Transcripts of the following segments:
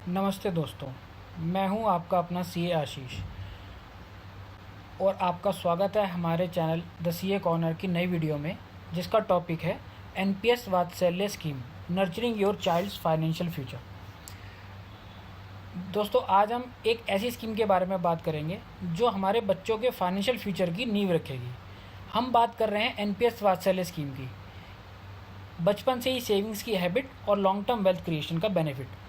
नमस्ते दोस्तों, मैं हूं आपका अपना सीए आशीष और आपका स्वागत है हमारे चैनल द सीए कॉर्नर की नई वीडियो में, जिसका टॉपिक है NPS Vatsalya scheme nurturing your child's financial future. दोस्तों, आज हम एक ऐसी स्कीम के बारे में बात करेंगे जो हमारे बच्चों के फाइनेंशियल फ्यूचर की नींव रखेगी। हम बात कर रहे हैं एनपीएस वात्सल्य स्कीम की, बचपन से ही सेविंग्स की हैबिट और लॉन्ग टर्म वेल्थ क्रिएशन का बेनिफिट।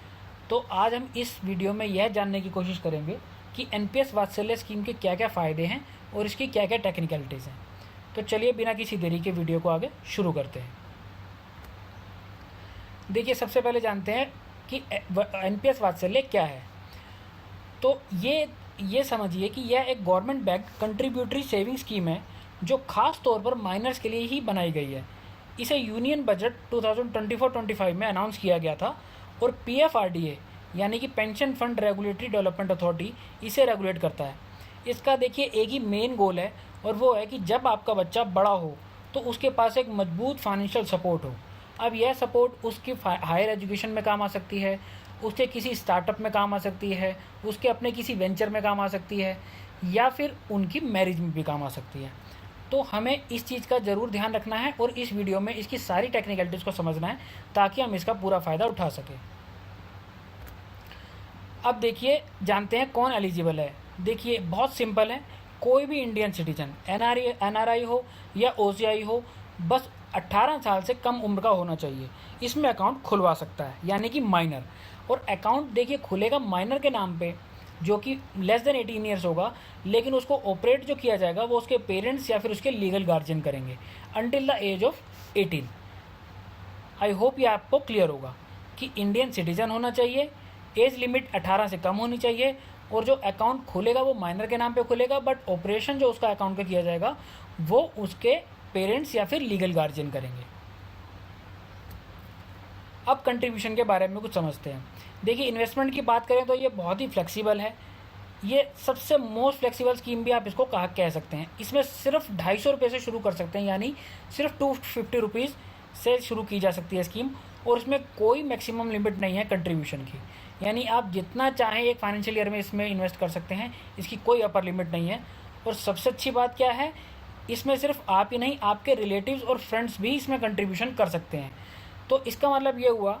तो आज हम इस वीडियो में यह जानने की कोशिश करेंगे कि एनपीएस वात्सल्य स्कीम के क्या क्या फ़ायदे हैं और इसकी क्या क्या टेक्निकलिटीज़ हैं। तो चलिए बिना किसी देरी के वीडियो को आगे शुरू करते हैं। देखिए, सबसे पहले जानते हैं कि एनपीएस वात्सल्य क्या है। तो ये समझिए कि यह एक government backed contributory saving scheme है जो खास तौर पर माइनर्स के लिए ही बनाई गई है। इसे यूनियन बजट 2024-25 में अनाउंस किया गया था और पीएफआरडीए यानी कि pension fund regulatory development authority इसे रेगुलेट करता है। इसका देखिए एक ही मेन गोल है और वो है कि जब आपका बच्चा बड़ा हो तो उसके पास एक मजबूत फाइनेंशियल सपोर्ट हो। अब यह सपोर्ट उसकी हायर एजुकेशन में काम आ सकती है, उसके किसी स्टार्टअप में काम आ सकती है, उसके अपने किसी वेंचर में काम आ सकती है, या फिर उनकी मैरिज में भी काम आ सकती है। तो हमें इस चीज़ का ज़रूर ध्यान रखना है और इस वीडियो में इसकी सारी टेक्निकलिटीज़ को समझना है ताकि हम इसका पूरा फ़ायदा उठा सकें। अब देखिए, जानते हैं कौन एलिजिबल है। देखिए, बहुत सिंपल है। कोई भी इंडियन सिटीजन एनआरआई हो या ओसीआई हो, बस 18 साल से कम उम्र का होना चाहिए, इसमें अकाउंट खुलवा सकता है, यानी कि माइनर। और अकाउंट देखिए खुलेगा माइनर के नाम पे जो कि लेस देन 18 ईयर्स होगा, लेकिन उसको ऑपरेट जो किया जाएगा वो उसके पेरेंट्स या फिर उसके लीगल गार्जियन करेंगे until the age of 18। I hope ये आपको क्लियर होगा कि इंडियन सिटीजन होना चाहिए, एज लिमिट 18 से कम होनी चाहिए, और जो अकाउंट खुलेगा वो माइनर के नाम पे खुलेगा, बट ऑपरेशन जो उसका अकाउंट का किया जाएगा वो उसके पेरेंट्स या फिर लीगल गार्जियन करेंगे। अब कंट्रीब्यूशन के बारे में कुछ समझते हैं। देखिए, इन्वेस्टमेंट की बात करें तो ये बहुत ही फ्लेक्सिबल है। ये सबसे मोस्ट फ्लेक्सिबल स्कीम भी आप इसको कह सकते हैं। इसमें सिर्फ 250 रुपये से शुरू कर सकते हैं, यानी सिर्फ 250 रुपीज़ से शुरू की जा सकती है स्कीम, और इसमें कोई मैक्सिमम लिमिट नहीं है कंट्रीब्यूशन की। यानी आप जितना चाहें एक फाइनेंशियल ईयर में इसमें इन्वेस्ट कर सकते हैं, इसकी कोई अपर लिमिट नहीं है। और सबसे अच्छी बात क्या है, इसमें सिर्फ आप ही नहीं, आपके रिलेटिव्स और फ्रेंड्स भी इसमें कंट्रीब्यूशन कर सकते हैं। तो इसका मतलब ये हुआ,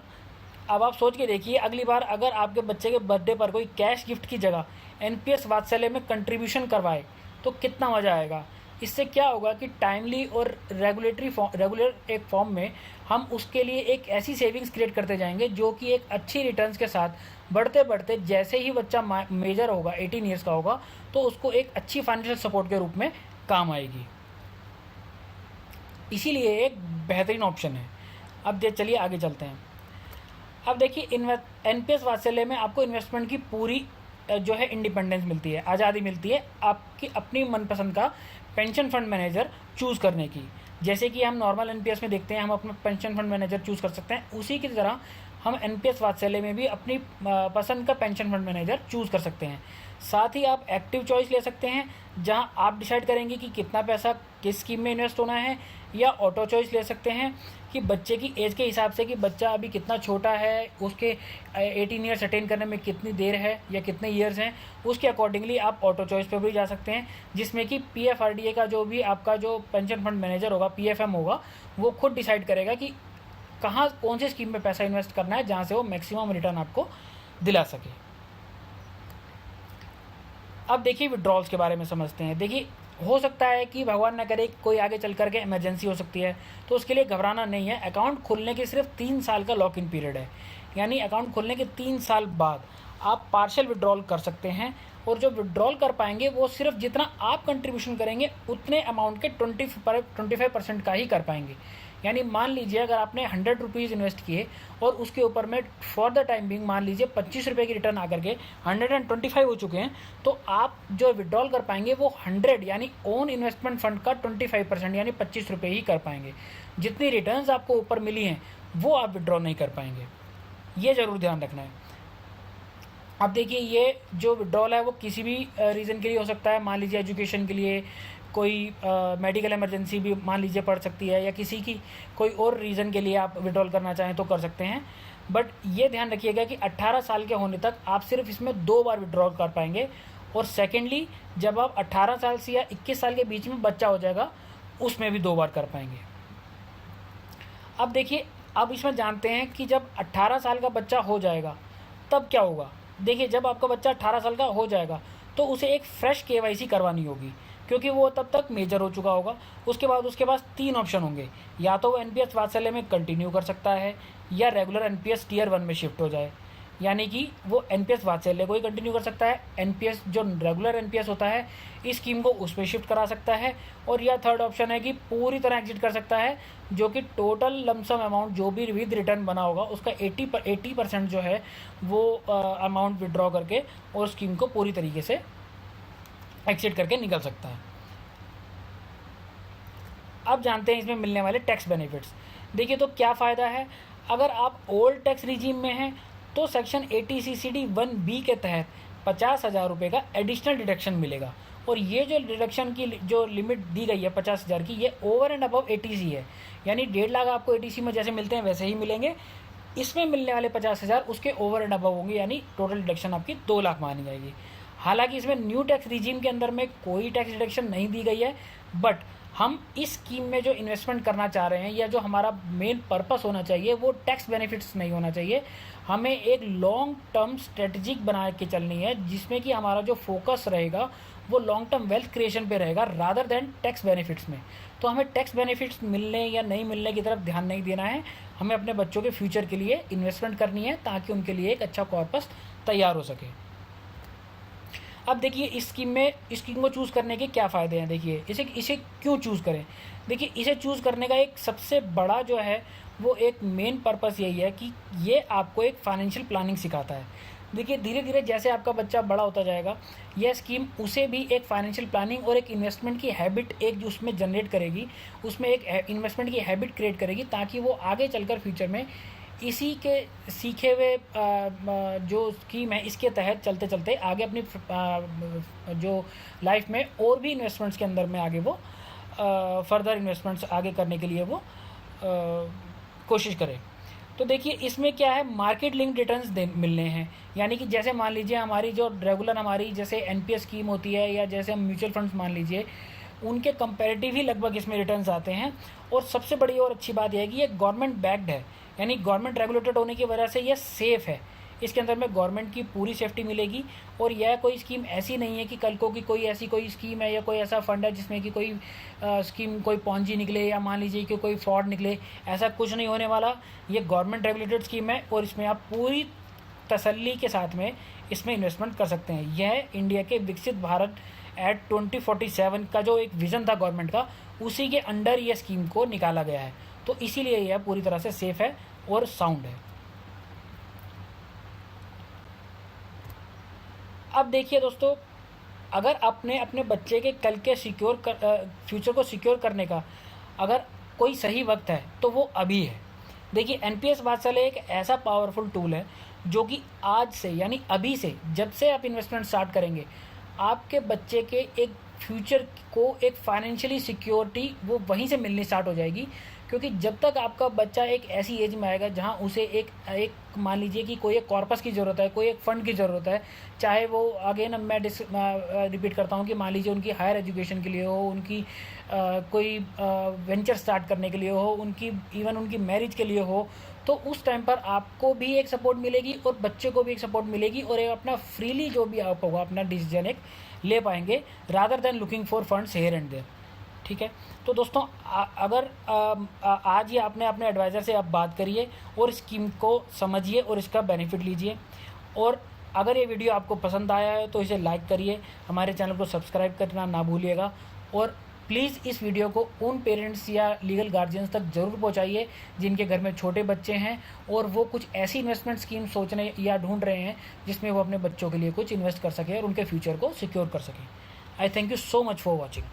अब आप सोच के देखिए, अगली बार अगर आपके बच्चे के बर्थडे पर कोई कैश गिफ्ट की जगह एनपीएस वात्सल्य में कंट्रीब्यूशन करवाए तो कितना मज़ा आएगा। इससे क्या होगा कि टाइमली और रेगुलर एक फॉर्म में हम उसके लिए एक ऐसी सेविंग्स क्रिएट करते जाएंगे जो कि एक अच्छी रिटर्न्स के साथ बढ़ते बढ़ते जैसे ही बच्चा मेजर होगा, 18 ईयर्स का होगा, तो उसको एक अच्छी फाइनेंशियल सपोर्ट के रूप में काम आएगी। इसीलिए एक बेहतरीन ऑप्शन है। अब चलिए आगे चलते हैं। अब देखिए, एनपीएस वात्सल्य में आपको इन्वेस्टमेंट की पूरी जो है इंडिपेंडेंस मिलती है, आज़ादी मिलती है आपकी अपनी मनपसंद का पेंशन फंड मैनेजर चूज़ करने की। जैसे कि हम नॉर्मल एनपीएस में देखते हैं हम अपना पेंशन फंड मैनेजर चूज़ कर सकते हैं, उसी की तरह हम एनपीएस वात्सल्य में भी अपनी पसंद का पेंशन फंड मैनेजर चूज़ कर सकते हैं। साथ ही आप एक्टिव चॉइस ले सकते हैं, जहां आप डिसाइड करेंगे कि कितना पैसा किस स्कीम में इन्वेस्ट होना है, या ऑटो चॉइस ले सकते हैं कि बच्चे की एज के हिसाब से कि बच्चा अभी कितना छोटा है, उसके 18 ईयर्स अटेन करने में कितनी देर है या कितने ईयर्स हैं, उसके अकॉर्डिंगली आप ऑटो चॉइस पर भी जा सकते हैं, जिसमें कि पीएफआरडीए का जो भी आपका जो पेंशन फंड मैनेजर होगा, पीएफएम होगा, वो खुद डिसाइड करेगा कि कहाँ कौन सी स्कीम में पैसा इन्वेस्ट करना है जहाँ से वो मैक्सिमम रिटर्न आपको दिला सके। अब देखिए, विड्रॉल्स के बारे में समझते हैं। देखिए, हो सकता है कि भगवान न करे कोई आगे चल करके इमरजेंसी हो सकती है, तो उसके लिए घबराना नहीं है। अकाउंट खुलने के सिर्फ 3 साल का लॉक इन पीरियड है, यानी अकाउंट खुलने के 3 साल बाद आप पार्शियल विड्रॉल कर सकते हैं, और जो विड्रॉल कर पाएंगे वो सिर्फ जितना आप कंट्रीब्यूशन करेंगे उतने अमाउंट के 25% का ही कर पाएंगे। यानी मान लीजिए अगर आपने 100 रुपीज़ इन्वेस्ट किए और उसके ऊपर में फॉर द टाइम बिंग मान लीजिए 25 रुपये की रिटर्न आकर के 125 हो चुके हैं, तो आप जो विड्रॉल कर पाएंगे वो 100 यानी ओन इन्वेस्टमेंट फंड का 25% यानी 25 रुपये ही कर पाएंगे। जितनी रिटर्न्स आपको ऊपर मिली हैं वो आप विड्रॉ नहीं कर पाएंगे, ये ज़रूर ध्यान रखना है। अब देखिए, ये जो विड्रॉल है वो किसी भी रीज़न के लिए हो सकता है। मान लीजिए एजुकेशन के लिए, कोई मेडिकल इमरजेंसी भी मान लीजिए पड़ सकती है, या किसी की कोई और रीज़न के लिए आप विड्रॉल करना चाहें तो कर सकते हैं। बट ये ध्यान रखिएगा कि 18 साल के होने तक आप सिर्फ इसमें 2 बार विड्रॉल कर पाएंगे। और सेकेंडली, जब आप 18 साल से या 21 साल के बीच में बच्चा हो जाएगा, उसमें भी 2 बार कर पाएंगे। अब देखिए, अब इसमें जानते हैं कि जब 18 साल का बच्चा हो जाएगा तब क्या होगा। देखिए, जब आपका बच्चा 18 साल का हो जाएगा तो उसे एक फ्रेश KYC करवानी होगी, क्योंकि वो तब तक मेजर हो चुका होगा। उसके बाद उसके पास 3 ऑप्शन होंगे, या तो वो NPS वात्सल्य में कंटिन्यू कर सकता है, या रेगुलर NPS टियर 1 में शिफ्ट हो जाए, यानी कि वो NPS वात्सल्य को ही कंटिन्यू कर सकता है, NPS जो रेगुलर NPS होता है इस स्कीम को उस पर शिफ्ट करा सकता है, और या थर्ड ऑप्शन है कि पूरी तरह एग्जिट कर सकता है, जो कि टोटल लमसम अमाउंट जो भी विद रिटर्न बना होगा उसका 80% जो है वो अमाउंट विड्रॉ करके और स्कीम को पूरी तरीके से एग्जिट करके निकल सकता है। अब जानते हैं इसमें मिलने वाले टैक्स बेनिफिट्स। देखिए, तो क्या फ़ायदा है। अगर आप ओल्ड टैक्स रिजीम में हैं तो सेक्शन 80CCD 1B के तहत 50,000 रुपये का एडिशनल डिडक्शन मिलेगा। और ये जो डिडक्शन की जो लिमिट दी गई है 50,000 की, ये ओवर एंड अबव ATC है, यानी 1.5 लाख आपको ATC में जैसे मिलते हैं वैसे ही मिलेंगे। इसमें मिलने वाले 50,000 उसके ओवर एंड अबव होंगे, यानी टोटल डिडक्शन आपकी 2 लाख मानी जाएगी। हालांकि इसमें न्यू टैक्स रिजीम के अंदर में कोई टैक्स डिडक्शन नहीं दी गई है, बट हम इस स्कीम में जो इन्वेस्टमेंट करना चाह रहे हैं या जो हमारा मेन पर्पस होना चाहिए वो टैक्स बेनिफिट्स नहीं होना चाहिए। हमें एक लॉन्ग टर्म स्ट्रेटजिक बना के चलनी है, जिसमें कि हमारा जो फोकस रहेगा वो लॉन्ग टर्म वेल्थ क्रिएशन पे रहेगा रादर देन टैक्स बेनिफिट्स में। तो हमें टैक्स बेनिफिट्स मिलने या नहीं मिलने की तरफ ध्यान नहीं देना है, हमें अपने बच्चों के फ्यूचर के लिए इन्वेस्टमेंट करनी है ताकि उनके लिए एक अच्छा कॉर्पस तैयार हो सके। अब देखिए, इस स्कीम को चूज़ करने के क्या फ़ायदे हैं। देखिए, इसे क्यों चूज़ करें। देखिए, इसे चूज़ करने का एक सबसे बड़ा जो है वो एक मेन पर्पस यही है कि ये आपको एक फाइनेंशियल प्लानिंग सिखाता है। देखिए, धीरे धीरे जैसे आपका बच्चा बड़ा होता जाएगा, यह स्कीम उसे भी एक फाइनेंशियल प्लानिंग और एक इन्वेस्टमेंट की हैबिट एक जो उसमें जनरेट करेगी, उसमें एक इन्वेस्टमेंट की हैबिट क्रिएट करेगी, ताकि वो आगे चलकर फ्यूचर में इसी के सीखे हुए जो स्कीम है इसके तहत चलते चलते आगे अपनी जो लाइफ में और भी इन्वेस्टमेंट्स के अंदर में आगे वो फर्दर इन्वेस्टमेंट्स आगे करने के लिए वो कोशिश करें। तो देखिए, इसमें क्या है, मार्केट लिंक रिटर्न्स मिलने हैं, यानी कि जैसे मान लीजिए हमारी जो रेगुलर हमारी जैसे NPS स्कीम होती है या जैसे हम म्यूचुअल फंड्स मान लीजिए, उनके कंपैरेटिव ही लगभग इसमें रिटर्न्स आते हैं। और सबसे बड़ी और अच्छी बात यह है कि ये गवर्नमेंट बैक्ड है, यानी गवर्नमेंट रेगुलेटेड होने की वजह से ये सेफ़ है। इसके अंदर में गवर्नमेंट की पूरी सेफ्टी मिलेगी। और यह कोई स्कीम ऐसी नहीं है कि कल को कि कोई स्कीम है या कोई ऐसा फंड है जिसमें कि कोई स्कीम कोई पॉन्जी निकले या मान लीजिए कि कोई फ्रॉड निकले, ऐसा कुछ नहीं होने वाला। ये गवर्नमेंट रेगुलेटेड स्कीम है और इसमें आप पूरी तसल्ली के साथ में इसमें इन्वेस्टमेंट कर सकते हैं। यह इंडिया के विकसित भारत एट 2047 का जो एक विज़न था गवर्नमेंट का, उसी के अंडर ये स्कीम को निकाला गया है। तो इसीलिए यह पूरी तरह से सेफ़ है और साउंड है। अब देखिए दोस्तों, अगर आपने अपने बच्चे के कल के फ्यूचर को सिक्योर करने का अगर कोई सही वक्त है तो वो अभी है। देखिए, NPS वात्सल्य एक ऐसा पावरफुल टूल है जो कि आज से यानी अभी से जब से आप इन्वेस्टमेंट स्टार्ट करेंगे, आपके बच्चे के एक फ्यूचर को एक फाइनेंशियली सिक्योरिटी वो वहीं से मिलनी स्टार्ट हो जाएगी। क्योंकि जब तक आपका बच्चा एक ऐसी एज में आएगा जहां उसे एक मान लीजिए कि कोई एक कॉर्पस की ज़रूरत है, कोई एक फ़ंड की ज़रूरत है, चाहे वो अगेन मैं रिपीट करता हूं कि मान लीजिए उनकी हायर एजुकेशन के लिए हो, उनकी कोई वेंचर स्टार्ट करने के लिए हो, इवन उनकी मैरिज के लिए हो, तो उस टाइम पर आपको भी एक सपोर्ट मिलेगी और बच्चे को भी एक सपोर्ट मिलेगी और एक अपना फ्रीली जो भी आप होगा अपना डिसीजन एक ले पाएंगे rather than looking for funds here and there. ठीक है, तो दोस्तों अगर आज ही आपने अपने एडवाइज़र से आप बात करिए और स्कीम को समझिए और इसका बेनिफिट लीजिए। और अगर ये वीडियो आपको पसंद आया है तो इसे लाइक करिए, हमारे चैनल को सब्सक्राइब करना ना भूलिएगा। और प्लीज़ इस वीडियो को उन पेरेंट्स या लीगल गार्जियंस तक ज़रूर पहुंचाइए जिनके घर में छोटे बच्चे हैं और वो कुछ ऐसी इन्वेस्टमेंट स्कीम सोचने या ढूंढ रहे हैं जिसमें वो अपने बच्चों के लिए कुछ इन्वेस्ट कर सकें और उनके फ्यूचर को सिक्योर कर सकें। आई thank you so much for watching.